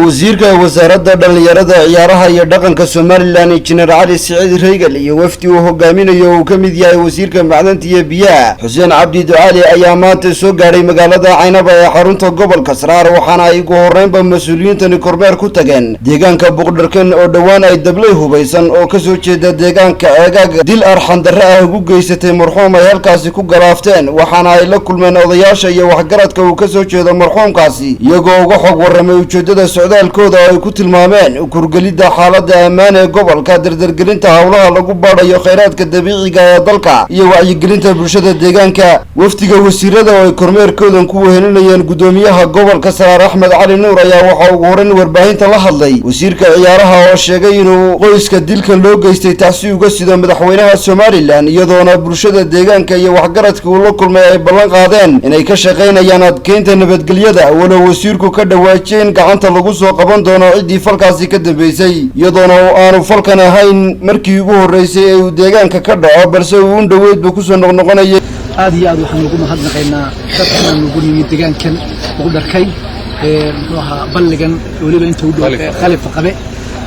wasiirka wasaaradda dhalinyarada ciyaaraha iyo dhaqanka Somaliland Engineer Ali Saciid Reegal iyo wafdi uu hogaaminayo uu ka mid yahay wasiirka macdanta iyo biyaha Xuseen Cabdi Ducaali ayaa maanta soo gaaray magaalada Caynaba ee xarunta gobolka Saraar waxaana ay ugu horeynba mas'uuliyiintan kormeer ku tageen deegaanka Boqdharkan oo dhawaan ay dablay hubaysan oo ka soo jeeda deegaanka Eegag dil arxan darro ah ugu geysatay marxuum ay halkaasi ku galaafteen waxaana ay la kulmeen odayaasha iyo waxgaradka uu ka soo jeedo marxuumkaasi iyagoo uga xog waramay ujeedada socdaalkooda ay ku tilmaameen kurgelida xaaladda ammaan ee gobolka dardargelinta hawlaha lagu baadhayo kheyraadka dabiiciga ee dalka iyo wacyigelinta bulshada deegaanka wafdiga wasiirada oo ay kormeerkoodan ku wehelinayeen gudoomiyaha gobolka Saraar Axmed Cali Nuur ayaa waxa ugu horeyn warbaahinta la hadlay wasiirka ciyaaraha oo sheegay inuu qoyska dilka loo geystay taasi uga sida madaxweynaha Somaliland iyadoona bulshada deegaanka iyo waxgaradka uu la kulmay ay ballan qaadeen inay ka shaqeynayaan adkeynta nabadgelyada wala wasiirku ka dhawaajeen gacanta lagu soo qaban doono cidii falkaasi ka dambeysay iyadoona aanu falkan ahayn markii ugu horeysay ee uu deegaanka ka dhaco balse uu u dhaweydba ku soo noqnoqonayay aad iyo aad waxaan ugu mahadnaqaynaa dadkan ugu yimid deegaankan Boqdharkay muxuu ahaa balligan waliba inta u dhow khalifa qabe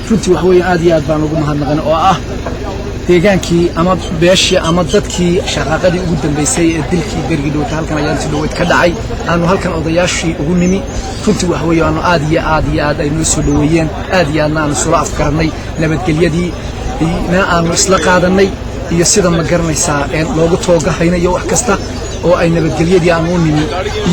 runtii wax weyn aad iyo aad baan ugu mahadnaqaynaa oo ah deegaankii ama beeshii ama dadkii shaqaqadii ugu dambeysay ee dilkii berigi dhowta halkan ayaan si dhaweyd ka dhacay aanu halkan odayaashii ugu nimi runtii wax weyn aad iyo aad ay noo soo dhaweeyeen aad iyo aadna aanu soo afkaranay nabadgelyadii aanu isla qaadanay iyo sida ma garanaysaa loogu toogahaynayo wax kasta oo ay nabadgelyadii aan u nimi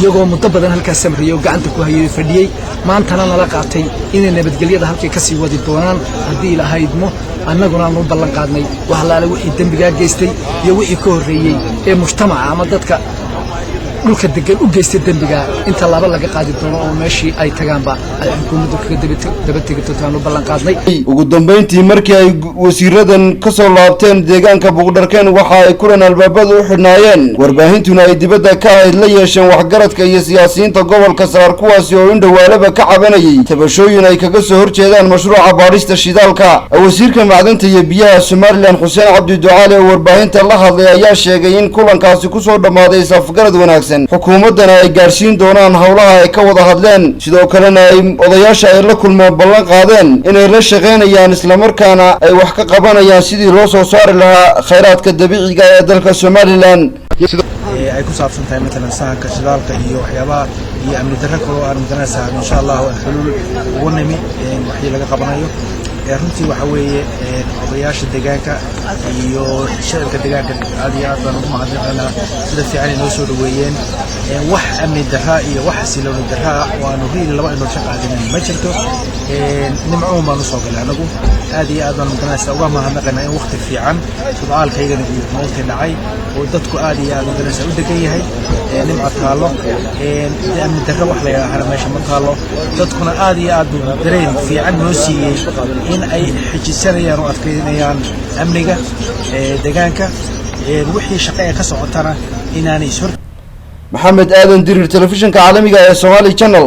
iyagoo muddo badan halkaas samriyay oo gacanta ku hayay fadhiyay maantana nala qaatay inay nabadgelyada halkay ka sii wadi doonaan haddii ilaahay idmo annaguna aanu ballan qaadnay wax laale wixii dembigaa geystay iyo wixii ka horreeyey ee mujtamaca ama dadka dhulka degan u geystay dembiga inta laba laga qaadi doono oo meeshii ay tagaanba ay xukuumaddu kaga daba tegi doonto ballan qaadnay ugu dambeyntii markii ay wasiiradan ka soo laabteen deegaanka Boqdharkan waxa ay kulan albaabada u xidhnaayeen warbaahintuna ay dibadda ka ahayd la yeesheen waxgaradka iyo siyaasiyiinta gobolka Saraar kuwaasi oo indhawaalaba ka cabanayay tabashooyin ay kaga soo horjeedaan mashruuca baarista shidaalka wasiirka macdanta iyo biyaha Somaliland Xuseen Cabdi Ducaali oo warbaahinta la hadlay ayaa sheegay in kulankaasi ku soo dhamaaday safgarad wanaagsan xukuumadana ay gaarsiin doonaan hawlaha ay ka wada hadleen sidoo kalena ay odayaasha ay la kulmeen ballan qaadeen inay la shaqeynayaan isla markaana ay wax ka qabanayaan sidii loo soo saari lahaa kheyraadka dabiiciga ee dalka Somaliland ay ku saabsan tahay midna sahanka shidaalka iyo waxyaabaha iyo amni darro kale oo aan mudanaysaa insha Allah xulul ugu nimi wixii laga qabanayo runtii waxa weeye odayaasha deegaanka iyo shacabka deegaanka aad iyo aad baan ugu mahadnaqaynaa sida fiican ay noo soo dhaweeyeen wax amni darra iyo wax xasilooni darra waanu riil laba inoo shaqaadinay ma jirto nimco baan soo galay anagu aad iyo aad baan mudanaysaa uga mahadnaqaynaa in waqti fiican sudaalkaygana uu noqday dhacay oo dadku aad iyo aad mudanaysaa u degan yahay nimco taalo amni darra wax la yiraahdo meesha ma taalo dadkuna aad iyo aad dareen fiican noo siiyay in ay xijisanayaan oo adkeynayaan amniga deegaanka wixii shaqo ka socotana inaanay maxamed aadan dirir telefishinka caalamiga ee Somali Channel